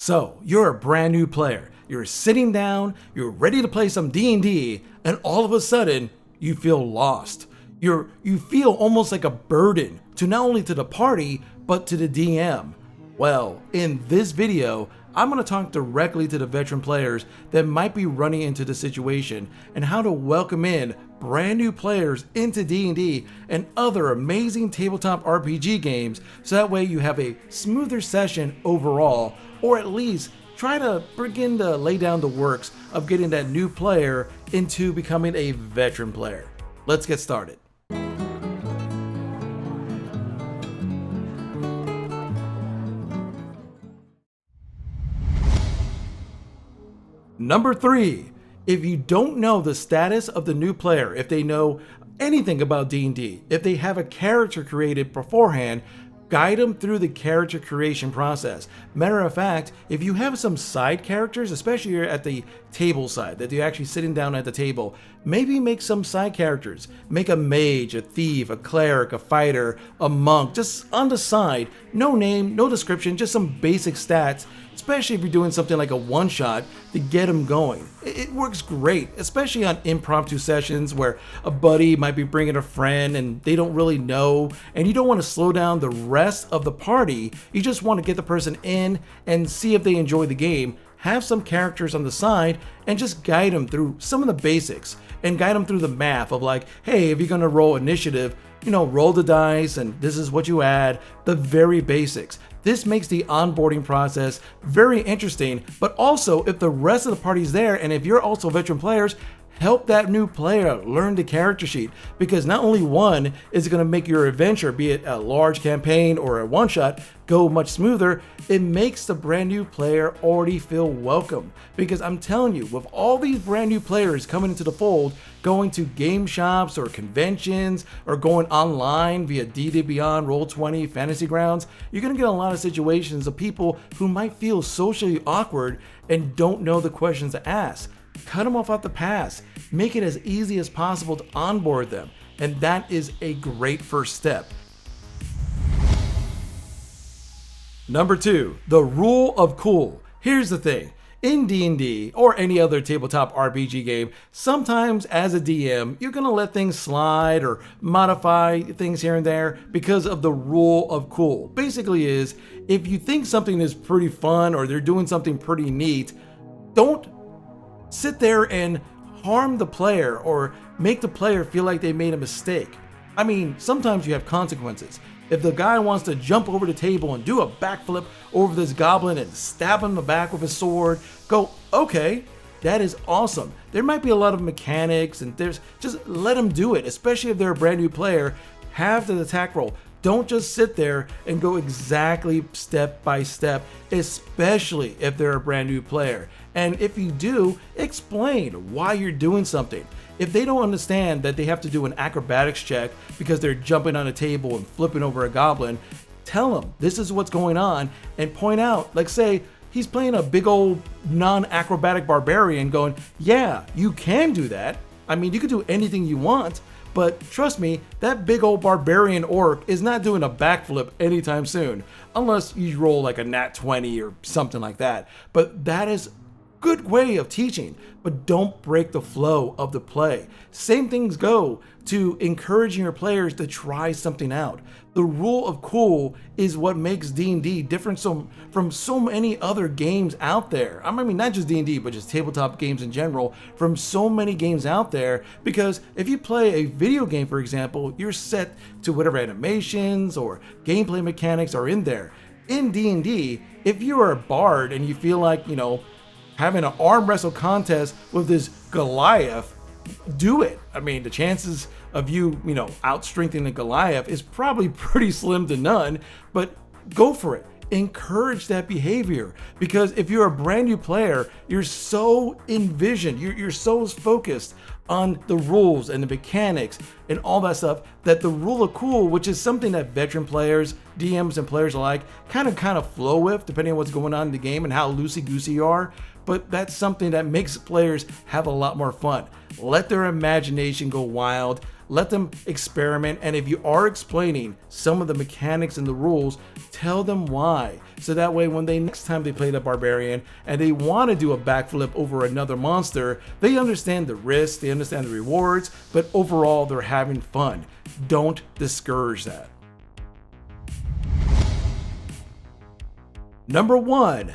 So, you're a brand new player. You're sitting down, you're ready to play some D&D, and all of a sudden, you feel lost. You feel almost like a burden to not only to the party, but to the DM. Well, in this video, I'm going to talk directly to the veteran players that might be running into the situation and how to welcome in brand new players into D&D and other amazing tabletop RPG games so that way you have a smoother session overall, or at least try to begin to lay down the works of getting that new player into becoming a veteran player. Let's get started. Number 3, if you don't know the status of the new player, if they know anything about D&D, if they have a character created beforehand, guide them through the character creation process. Matter of fact, if you have some side characters, especially at the table side, that you're actually sitting down at the table, maybe make some side characters. Make a mage, a thief, a cleric, a fighter, a monk, just on the side. No name, no description, just some basic stats, especially if you're doing something like a one-shot to get them going. It works great, especially on impromptu sessions where a buddy might be bringing a friend and they don't really know, and you don't want to slow down the rest of the party. You just want to get the person in and see if they enjoy the game. Have some characters on the side and just guide them through some of the basics and guide them through the math of like, hey, if you're going to roll initiative, roll the dice and this is what you add, the very basics. This makes the onboarding process very interesting, but also if the rest of the party's there and if you're also veteran players, help that new player learn the character sheet, because not only one is going to make your adventure, be it a large campaign or a one-shot, go much smoother, it makes the brand new player already feel welcome. Because I'm telling you, with all these brand new players coming into the fold, going to game shops or conventions or going online via D&D Beyond, Roll20, Fantasy Grounds, you're going to get a lot of situations of people who might feel socially awkward and don't know the questions to ask. Cut them off at the pass. Make it as easy as possible to onboard them. And that is a great first step. Number 2, the rule of cool. Here's the thing. In D&D or any other tabletop RPG game, sometimes as a DM, you're going to let things slide or modify things here and there because of the rule of cool. Basically is, if you think something is pretty fun or they're doing something pretty neat, don't sit there and harm the player or make the player feel like they made a mistake. I mean, sometimes you have consequences. If the guy wants to jump over the table and do a backflip over this goblin and stab him in the back with his sword, go, okay, that is awesome. There might be a lot of mechanics and just let him do it, especially if they're a brand new player. Have the attack roll. Don't just sit there and go exactly step by step, especially if they're a brand new player. And if you do, explain why you're doing something. If they don't understand that they have to do an acrobatics check because they're jumping on a table and flipping over a goblin, tell them this is what's going on and point out, like say, he's playing a big old non-acrobatic barbarian going, yeah, you can do that. I mean, you can do anything you want. But trust me, that big old barbarian orc is not doing a backflip anytime soon, unless you roll like a nat 20 or something like that. But that is a good way of teaching, but don't break the flow of the play. Same things go to encouraging your players to try something out. The rule of cool is what makes D&D different from so many other games out there. I mean, not just D&D, but just tabletop games in general, from so many games out there. Because if you play a video game, for example, you're set to whatever animations or gameplay mechanics are in there. In D&D, if you are a bard and you feel like, having an arm wrestle contest with this Goliath, do it. I mean, the chances of you, out-strengthening a Goliath is probably pretty slim to none, but go for it. Encourage that behavior, because if you're a brand new player, you're so envisioned, you're so focused on the rules and the mechanics and all that stuff, that the rule of cool, which is something that veteran players, DMs, and players alike kind of flow with, depending on what's going on in the game and how loosey-goosey you are, but that's something that makes players have a lot more fun. Let their imagination go wild. Let them experiment, and if you are explaining some of the mechanics and the rules, tell them why. So that way when next time they play the barbarian and they want to do a backflip over another monster, they understand the risks, they understand the rewards, but overall they're having fun. Don't discourage that. Number 1,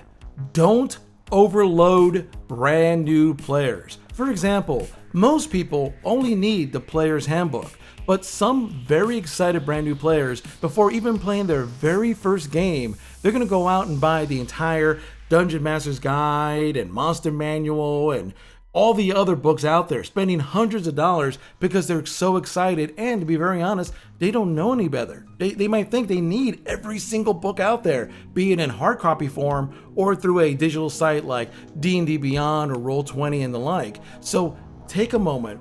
don't overload brand new players. For example, most people only need the player's handbook, but some very excited brand new players, before even playing their very first game, they're going to go out and buy the entire Dungeon Master's Guide and Monster Manual and all the other books out there, spending hundreds of dollars because they're so excited, and to be very honest, they don't know any better. They might think they need every single book out there, be it in hard copy form or through a digital site like D&D Beyond or Roll20 and the like. So take a moment,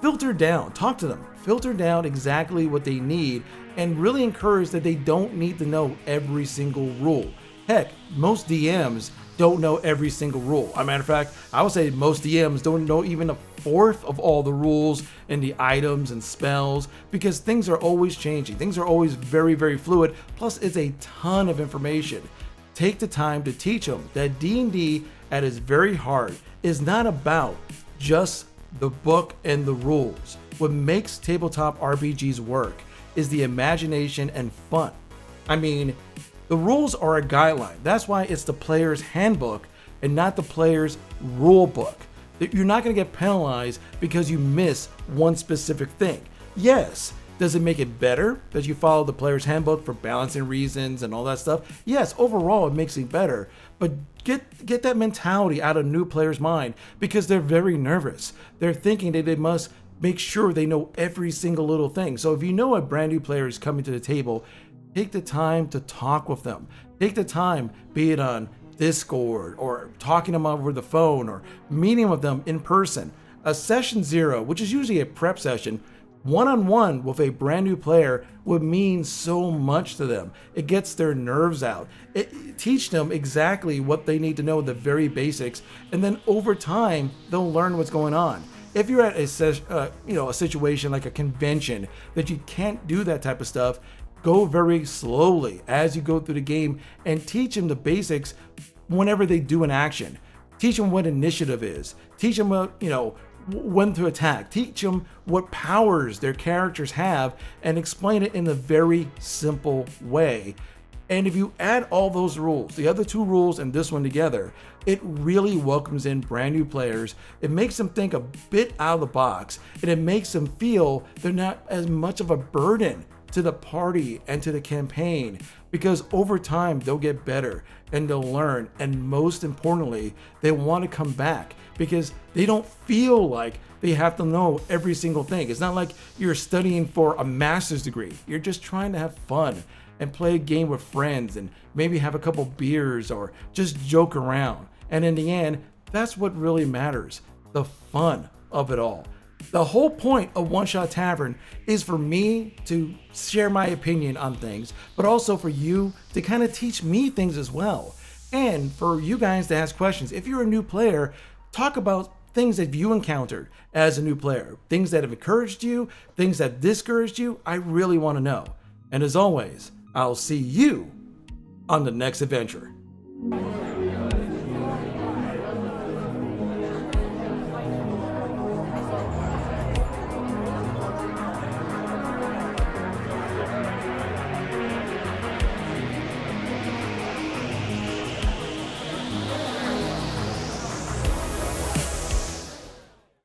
filter down, talk to them, filter down exactly what they need, and really encourage that they don't need to know every single rule. Heck, most DMs don't know every single rule. As a matter of fact, I would say most DMs don't know even a fourth of all the rules and the items and spells, because things are always changing. Things are always very, very fluid. Plus, it's a ton of information. Take the time to teach them that D&D at its very heart is not about just the book and the rules. What makes tabletop RPGs work is the imagination and fun. I mean, the rules are a guideline. That's why it's the player's handbook and not the player's rule book. You're not going to get penalized because you miss one specific thing. Yes, does it make it better that you follow the player's handbook for balancing reasons and all that stuff? Yes, overall it makes it better. But get that mentality out of new players' mind, because they're very nervous. They're thinking that they must make sure they know every single little thing. So if you know a brand new player is coming to the table, take the time to talk with them. Take the time, be it on Discord or talking to them over the phone or meeting with them in person. A session 0, which is usually a prep session, one-on-one with a brand new player would mean so much to them. It gets their nerves out. Teach them exactly what they need to know, the very basics, and then over time they'll learn what's going on. If you're at a situation like a convention that you can't do that type of stuff, go very slowly as you go through the game and teach them the basics whenever they do an action. Teach them what initiative is. Teach them when to attack. Teach them what powers their characters have and explain it in a very simple way. And if you add all those rules, the other 2 rules and this one together, it really welcomes in brand new players. It makes them think a bit out of the box, and it makes them feel they're not as much of a burden to the party and to the campaign, because over time they'll get better and they'll learn, and most importantly, they want to come back because they don't feel like they have to know every single thing. It's not like you're studying for a master's degree. You're just trying to have fun and play a game with friends and maybe have a couple beers or just joke around. And in the end, that's what really matters, the fun of it all. The whole point of One Shot Tavern is for me to share my opinion on things, but also for you to kind of teach me things as well. And for you guys to ask questions. If you're a new player, talk about things that you encountered as a new player, things that have encouraged you, things that discouraged you. I really want to know. And as always, I'll see you on the next adventure.